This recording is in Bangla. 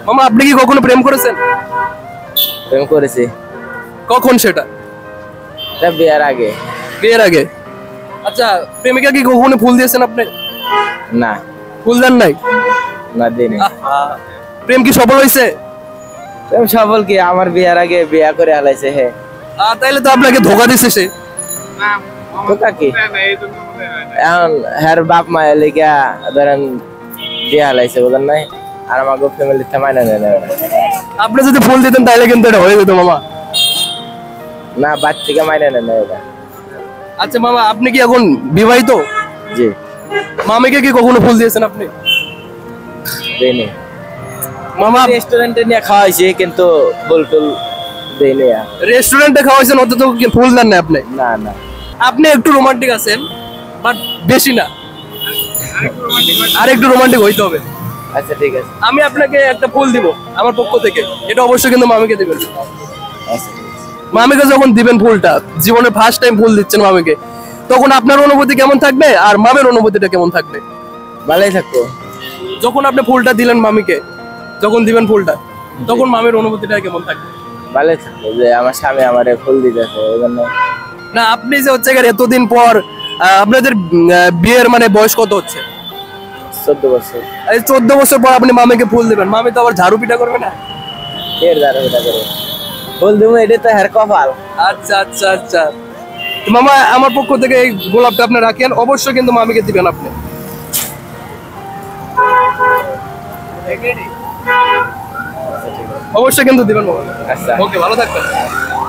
মামা আপনি কি কখনো প্রেম করেছেন? প্রেম করেছি, কখন সেটা? এটা বিয়ার আগে। বিয়ের আগে। আচ্ছা, প্রেমিকা কি কখনো ফুল দিয়েছেন আপনি? না, ফুল দেন নাই? না দিনে। আহা, প্রেম কি সফল হয়েছে? প্রেম সফল কি, আমার বিয়ার আগে বিয়া করে হালাইছে হে। তাইলে তো আপনাকে ধোকা দিছে সে। তোকা কি এখন হ্যার বাপ মায়ের লিগা ধরেন বিয়া হালাইছে বুঝলেন নাই, আর আমাকে ফ্যামিলিতে মাইনা নেয় না। আপনি যদি ফুল দিতেন তাইলে কিন্তু এটা হয়ে যেত মামা। না, বাচ্চা থেকে মাইনা নেয় না ওরা। আচ্ছা মামা, আপনি কি এখন বিবাহিত? জি, মামিকে কি কখনো ফুল দিয়েছেন আপনি? দিনে। মামা রেস্টুরেন্টে নিয়ে খাওয়াইছি কিন্তু ফুল টুল দিনে। রেস্টুরেন্টে খাওয়াইছেন, অত তো ফুল দেন না আপনি? না না, আপনি একটু রোমান্টিক আছেন, বাট বেশি না, আর একটু রোমান্টিক হইতে হবে। আচ্ছা ঠিক আছে। আমি আপনাকে একটা ফুল দিব আমার পক্ষ থেকে, এটা অবশ্যই কিন্তু মামিকে দিবেন। আচ্ছা, মামিকে যখন দিবেন ফুলটা, জীবনে ফার্স্ট টাইম ফুল দিচ্ছেন মামিকে, তখন আপনার অনুভূতি কেমন থাকবে আর মামের অনুভূতিটা কেমন থাকবে? ভালোই থাকবো। যখন আপনি ফুলটা দিলেন মামিকে, যখন দিবেন ফুলটা, তখন মামের অনুভূতিটা কেমন থাকবে? ভালোই থাকবো যে আমার স্বামী আমারে ফুল দিতেছে এই জন্য। না, আপনি যে হচ্ছে গিয়ে এতদিন পর আপনাদের বিয়ের মানে বয়স কত হচ্ছে? 14 বছর। এই 14 বছর পর আপনি মামিকে ফুল দিবেন, মামি তো আবার ঝাড়ু পিটা করবে না? এর দ্বারা এটা করে ফুল দিব, এটা তো হ্যার কপাল। আচ্ছা আচ্ছা আচ্ছা, তো মামা আমার পক্ষ থেকে এই গোলাপটা আপনি রাখেন, অবশ্যই কিন্তু মামিকে দিবেন আপনি। অবশ্যই কিন্তু দিবেন মামা। আচ্ছা। ওকে, ভালো থাকবেন।